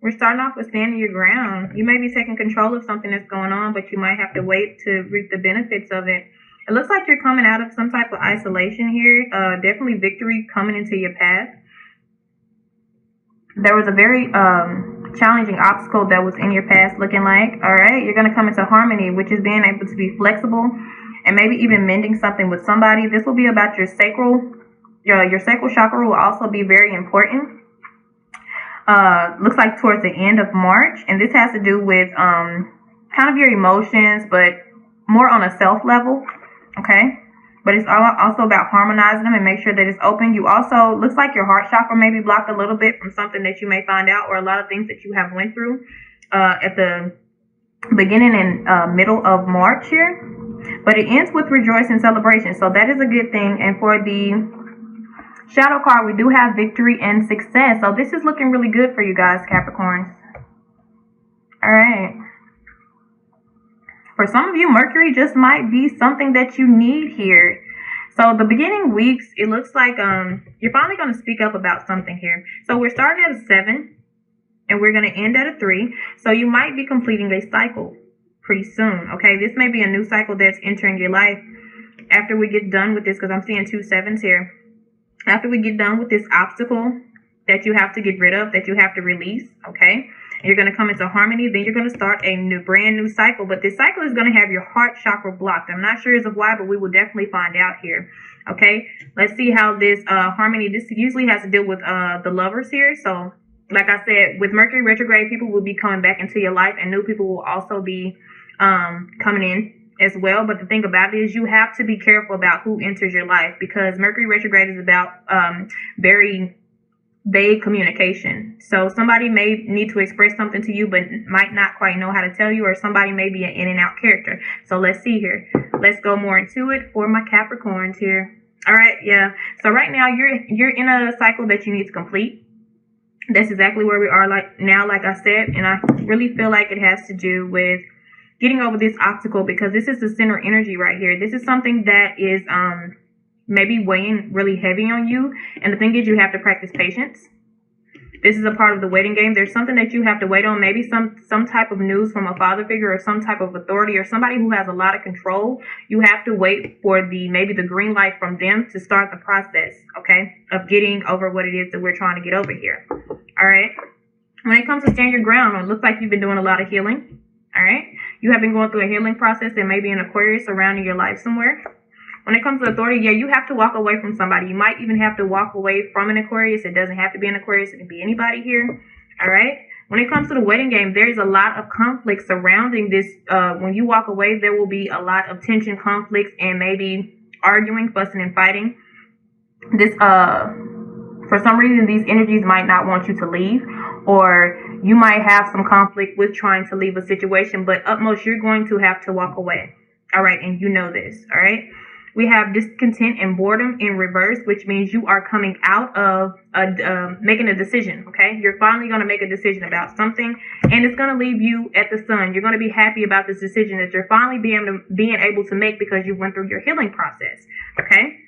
We're starting off with standing your ground. You may be taking control of something that's going on, but you might have to wait to reap the benefits of it. It looks like you're coming out of some type of isolation here. Definitely victory coming into your path. There was a very challenging obstacle that was in your past looking like. All right, you're going to come into harmony, which is being able to be flexible and maybe even mending something with somebody. This will be about your sacral. Your sacral chakra will also be very important. Looks like towards the end of March, and this has to do with kind of your emotions, but more on a self level, okay? But it's also about harmonizing them and make sure that it's open. You also, looks like your heart chakra may be blocked a little bit from something that you may find out, or a lot of things that you have went through at the beginning and middle of March here. But it ends with rejoicing and celebration, so that is a good thing. And for the shadow card, we do have victory and success. So this is looking really good for you guys, Capricorns. All right. For some of you, Mercury just might be something that you need here. So the beginning weeks, it looks like you're finally going to speak up about something here. So we're starting at a 7, and we're going to end at a 3. So you might be completing a cycle pretty soon, okay? This may be a new cycle that's entering your life after we get done with this, because I'm seeing 2 7s here. After we get done with this obstacle that you have to get rid of, that you have to release, okay? You're going to come into harmony. Then you're going to start a brand new cycle. But this cycle is going to have your heart chakra blocked. I'm not sure as of why, but we will definitely find out here, okay? Let's see how this harmony, this usually has to deal with the lovers here. So, like I said, with Mercury retrograde, people will be coming back into your life, and new people will also be coming in as well. But the thing about it is you have to be careful about who enters your life, because Mercury retrograde is about very vague communication. So somebody may need to express something to you but might not quite know how to tell you, or somebody may be an in and out character. So let's see here. Let's go more into it for my Capricorns here. All right, yeah. So right now you're in a cycle that you need to complete. That's exactly where we are now, like I said, and I really feel like it has to do with getting over this obstacle, because this is the center energy right here. This is something that is maybe weighing really heavy on you. And the thing is, you have to practice patience. This is a part of the waiting game. There's something that you have to wait on, maybe some type of news from a father figure or some type of authority or somebody who has a lot of control. You have to wait for maybe the green light from them to start the process, okay, of getting over what it is that we're trying to get over here. All right. When it comes to stand your ground, it looks like you've been doing a lot of healing. All right. You have been going through a healing process. There may be an Aquarius surrounding your life somewhere. When it comes to authority, yeah, you have to walk away from somebody. You might even have to walk away from an Aquarius. It doesn't have to be an Aquarius. It can be anybody here. All right. When it comes to the waiting game, there is a lot of conflict surrounding this. When you walk away, there will be a lot of tension, conflicts, and maybe arguing, fussing, and fighting. This, for some reason, these energies might not want you to leave, or you might have some conflict with trying to leave a situation, but utmost, you're going to have to walk away. All right. And you know this. All right. We have discontent and boredom in reverse, which means you are coming out of making a decision, okay? You're finally going to make a decision about something, and it's going to leave you at the sun. You're going to be happy about this decision that you're finally being able to make, because you went through your healing process, okay?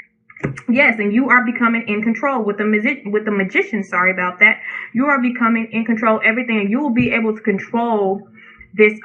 Yes, and you are becoming in control with the magician. Sorry about that. You are becoming in control of everything, and you will be able to control this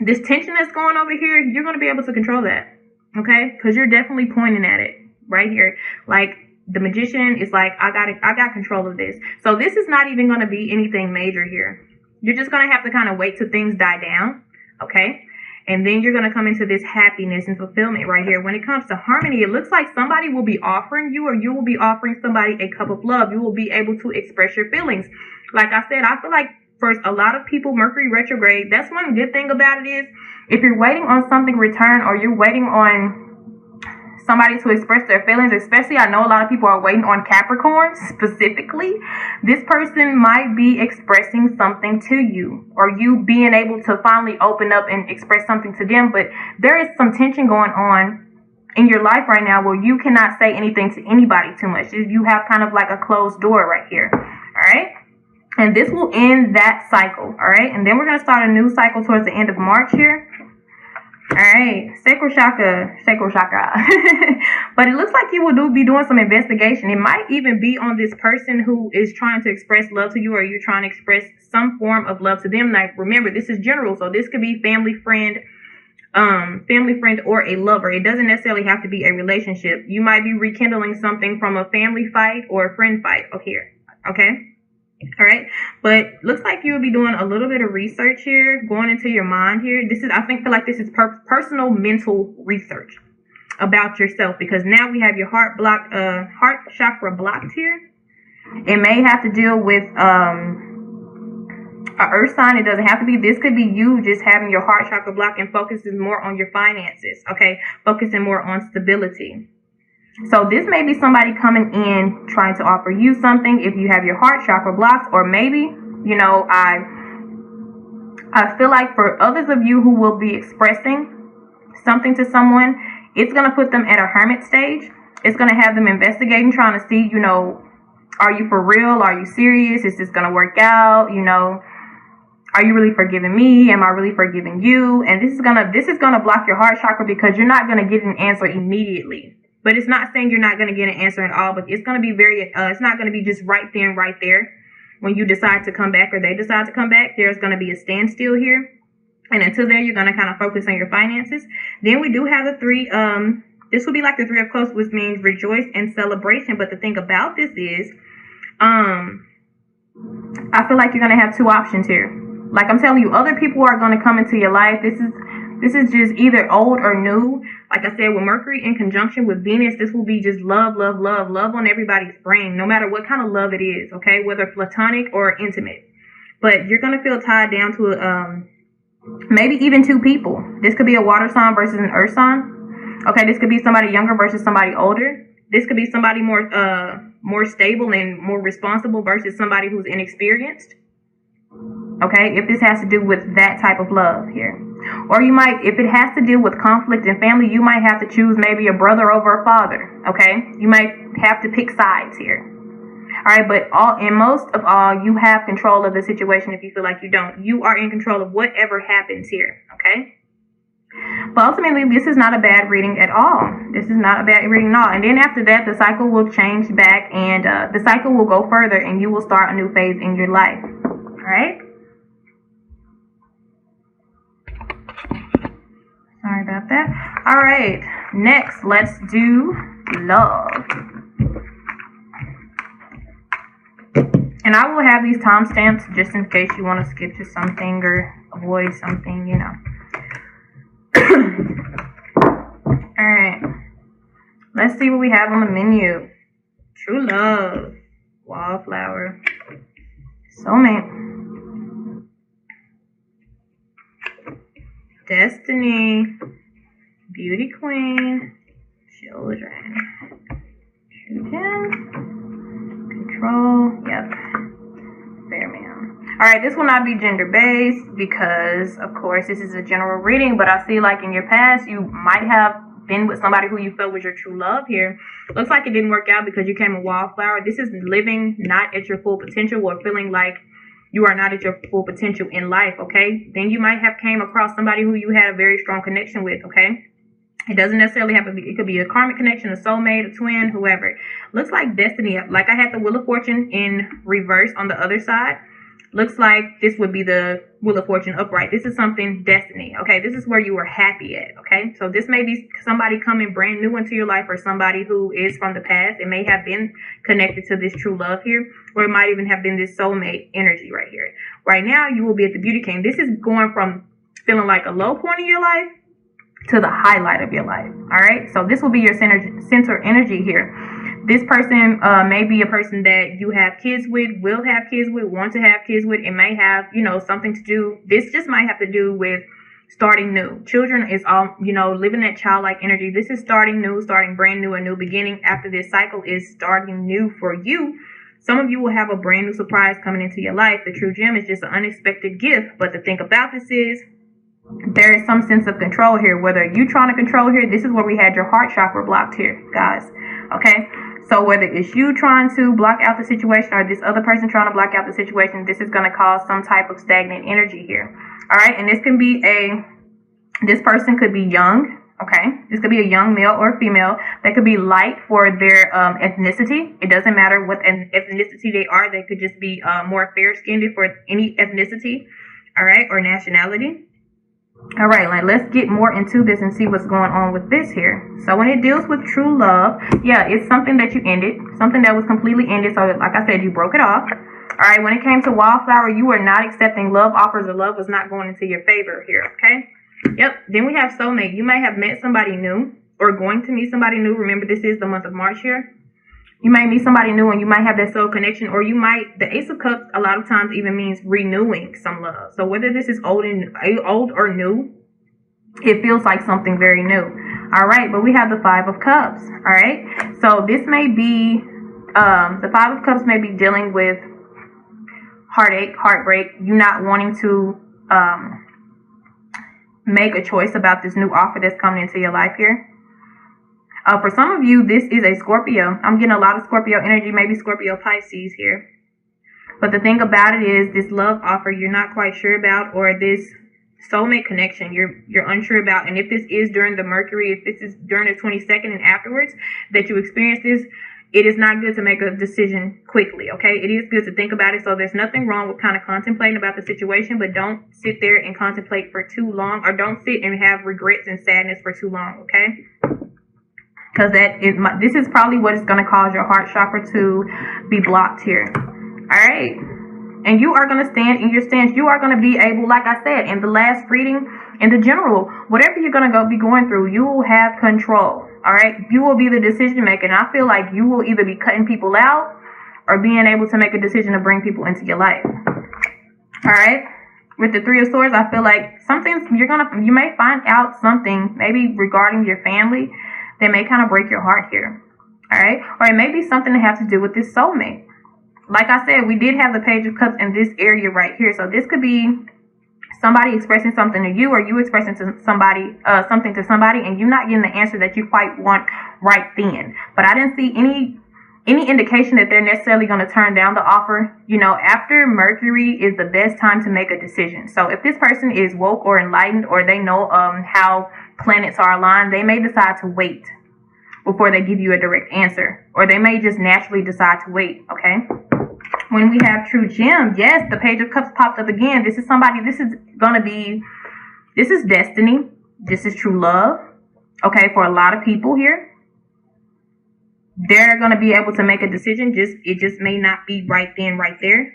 this tension that's going over here. You're going to be able to control that. Okay, because you're definitely pointing at it right here. Like the magician is like, I got control of this. So this is not even going to be anything major here. You're just going to have to kind of wait till things die down. Okay, and then you're going to come into this happiness and fulfillment right here. When it comes to harmony, it looks like somebody will be offering you, or you will be offering somebody a cup of love. You will be able to express your feelings. Like I said, I feel like for a lot of people, Mercury retrograde, that's one good thing about it is, if you're waiting on something return, or you're waiting on somebody to express their feelings, especially I know a lot of people are waiting on Capricorn specifically, this person might be expressing something to you, or you being able to finally open up and express something to them. But there is some tension going on in your life right now where you cannot say anything to anybody too much. You have kind of like a closed door right here. All right. And this will end that cycle. All right. And then we're going to start a new cycle towards the end of March here. All right, sacral chakra. But it looks like you will be doing some investigation. It might even be on this person who is trying to express love to you, or you're trying to express some form of love to them. Like, remember, this is general, so this could be family friend, or a lover. It doesn't necessarily have to be a relationship. You might be rekindling something from a family fight or a friend fight. Okay. All right, but looks like you'll be doing a little bit of research here, going into your mind here. I feel like this is personal mental research about yourself, because now we have your heart chakra blocked here. It may have to deal with a earth sign. It doesn't have to be. This could be you just having your heart chakra blocked and focusing more on your finances. Okay, focusing more on stability. So this may be somebody coming in trying to offer you something if you have your heart chakra blocked, or maybe, I feel like for others of you who will be expressing something to someone, it's going to put them at a hermit stage. It's going to have them investigating, trying to see, are you for real? Are you serious? Is this going to work out? Are you really forgiving me? Am I really forgiving you? And this is gonna block your heart chakra, because you're not going to get an answer immediately. But it's not saying you're not going to get an answer at all, but it's going to be it's not going to be just right then, right there. When you decide to come back, or they decide to come back, there's going to be a standstill here. And until then, you're going to kind of focus on your finances. Then we do have the three, this will be like the Three of Cups, which means rejoice and celebration. But the thing about this is, I feel like you're going to have two options here. Like I'm telling you, other people are going to come into your life. This is just either old or new. Like I said, with Mercury in conjunction with Venus, this will be just love on everybody's brain, no matter what kind of love it is, okay? Whether platonic or intimate. But you're going to feel tied down to maybe even two people. This could be a water sign versus an earth sign. Okay, this could be somebody younger versus somebody older. This could be somebody more stable and more responsible versus somebody who's inexperienced. Okay, if this has to do with that type of love here. Or you might, if it has to deal with conflict in family, you might have to choose maybe a brother over a father. Okay, you might have to pick sides here. All right, but most of all, you have control of the situation. If you feel like you don't, you are in control of whatever happens here. Okay. But ultimately, this is not a bad reading at all. This is not a bad reading at all. And then after that, the cycle will change back, and the cycle will go further, and you will start a new phase in your life. All right. Sorry about that. All right. Next, let's do love. And I will have these timestamps just in case you want to skip to something or avoid something, Alright. Let's see what we have on the menu. True love. Wallflower. Soulmate. Destiny. Beauty queen. Children. Control. Yep. Fair man. Alright, this will not be gender based because, of course, this is a general reading, but I see like in your past, you might have been with somebody who you felt was your true love here. Looks like it didn't work out because you came a wallflower. This is living not at your full potential, or feeling like you are not at your full potential in life, okay? Then you might have came across somebody who you had a very strong connection with, okay? It doesn't necessarily have to be, it could be a karmic connection, a soulmate, a twin, whoever. Looks like destiny. Like I had the Wheel of Fortune in reverse on the other side. Looks like this would be the Wheel of Fortune upright. This is something destiny, okay? This is where you were happy at, okay? So this may be somebody coming brand new into your life, or somebody who is from the past. It may have been connected to this true love here, or it might even have been this soulmate energy right here. Right now, you will be at the Beauty King. This is going from feeling like a low point in your life to the highlight of your life, all right? So this will be your center energy here. This person may be a person that you have kids with, will have kids with, want to have kids with. It may have, something to do. This just might have to do with starting new. Children is all, living that childlike energy. This is starting new, starting brand new, a new beginning. After this cycle is starting new for you. Some of you will have a brand new surprise coming into your life. The true gem is just an unexpected gift. But the thing about this is, there is some sense of control here. Whether you trying to control here, this is where we had your heart chakra blocked here, guys. Okay? So whether it's you trying to block out the situation, or this other person trying to block out the situation, this is going to cause some type of stagnant energy here. All right? And this can be a This person could be young. Okay, this could be a young male or female. They could be light for their ethnicity. It doesn't matter what ethnicity they are. They could just be more fair-skinned for any ethnicity, all right, or nationality. All right, like let's get more into this and see what's going on with this here. So when it deals with true love, yeah, it's something that you ended, something that was completely ended. So like I said, you broke it off. All right, when it came to Wildflower, you were not accepting love offers, or love was not going into your favor here, okay? Yep. Then we have soulmate. You may have met somebody new or going to meet somebody new. Remember, this is the month of March here. You might meet somebody new and you might have that soul connection, or you might, the Ace of Cups a lot of times even means renewing some love. So whether this is old or new, it feels like something very new. All right, but we have the Five of Cups. All right, so this may be, the Five of Cups may be dealing with heartache, heartbreak, you not wanting to make a choice about this new offer that's coming into your life here. For some of you, this is a Scorpio. I'm getting a lot of Scorpio energy, maybe Scorpio Pisces here. But the thing about it is, this love offer you're not quite sure about, or this soulmate connection you're unsure about. And if this is during the Mercury, if this is during the 22nd and afterwards that you experience this, it is not good to make a decision quickly, okay? It is good to think about it. So there's nothing wrong with kind of contemplating about the situation, but don't sit there and contemplate for too long, or don't sit and have regrets and sadness for too long, okay? Because this is probably what is going to cause your heart chakra to be blocked here. All right. And you are going to stand in your stance. You are going to be able, like I said, in the last reading, in the general, whatever you're going to be going through, you will have control. All right. You will be the decision maker. And I feel like you will either be cutting people out or being able to make a decision to bring people into your life. All right. With the Three of Swords, I feel like you may find out something maybe regarding your family that may kind of break your heart here. All right. Or it may be something that has to do with this soulmate. Like I said, we did have the Page of Cups in this area right here. So this could be somebody expressing something to you, or you expressing to somebody something to somebody, and you're not getting the answer that you quite want right then. But I didn't see any indication that they're necessarily going to turn down the offer. You know, after Mercury is the best time to make a decision. So if this person is woke or enlightened, or they know how planets are aligned, they may decide to wait before they give you a direct answer, or they may just naturally decide to wait. Okay. When we have True Gem, yes, the Page of Cups popped up again. This is somebody, this is destiny. This is true love. Okay, for a lot of people here. They're going to be able to make a decision. It just may not be right then, right there.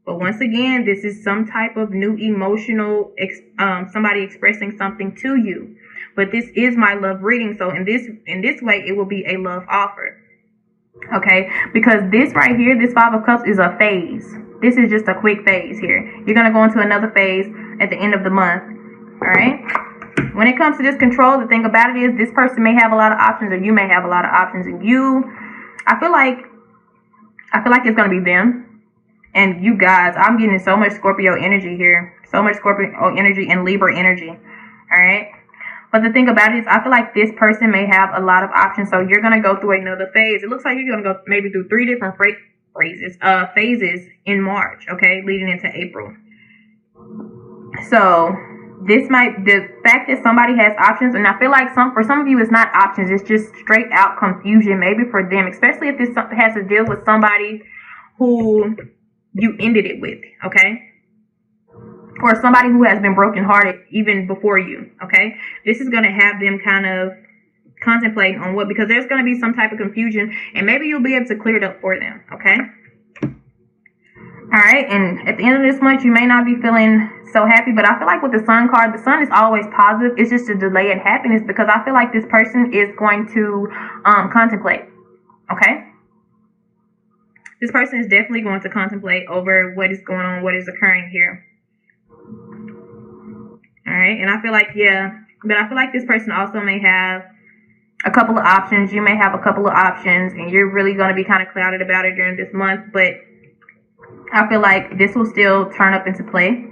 But once again, this is some type of new emotional, somebody expressing something to you. But this is my love reading. So in this way, it will be a love offer. Okay, because this right here, this Five of Cups is a phase. This is just a quick phase here. You're going to go into another phase at the end of the month. All right. When it comes to this control, the thing about it is this person may have a lot of options, or you may have a lot of options, and I feel like it's going to be them. And you guys, I'm getting so much Scorpio energy here. So much Scorpio energy and Libra energy. All right. But the thing about it is, I feel like this person may have a lot of options. So you're going to go through another phase. It looks like you're going to go maybe through 3 different phases in March, okay, leading into April. So the fact that somebody has options, and I feel like for some of you it's not options, it's just straight out confusion, maybe for them, especially if this has to deal with somebody who you ended it with, okay? Or somebody who has been brokenhearted even before you, okay? This is going to have them kind of contemplating on because there's going to be some type of confusion, and maybe you'll be able to clear it up for them, okay? All right, and at the end of this month, you may not be feeling so happy, but I feel like with the Sun card, the Sun is always positive. It's just a delay in happiness, because I feel like this person is going to contemplate, okay? This person is definitely going to contemplate over what is going on, what is occurring here. All right, and I feel like, but I feel like this person also may have a couple of options. You may have a couple of options, and you're really going to be kind of clouded about it during this month, but I feel like this will still turn up into play.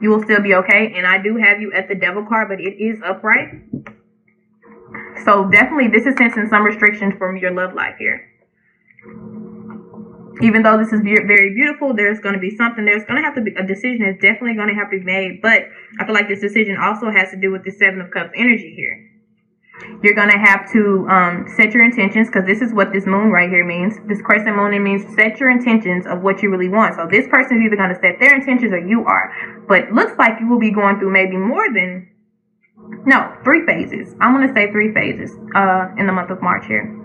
You will still be okay, and I do have you at the Devil card, but it is upright. So definitely this is sensing some restrictions from your love life here. Even though this is very beautiful, there's going to be something. There's going to have to be a decision that's definitely going to have to be made. But I feel like this decision also has to do with the Seven of Cups energy here. You're going to have to set your intentions, because this is what this moon right here means. This crescent moon, it means set your intentions of what you really want. So this person is either going to set their intentions or you are. But looks like you will be going through maybe more than, no, 3 phases. I'm going to say 3 phases in the month of March here.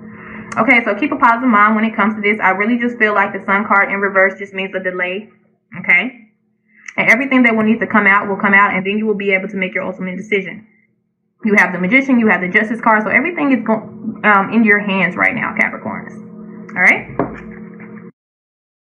Okay, so keep a positive mind when it comes to this. I really just feel like the Sun card in reverse just means a delay. Okay? And everything that will need to come out will come out, and then you will be able to make your ultimate decision. You have the Magician, you have the Justice card, so everything is in your hands right now, Capricorns. All right?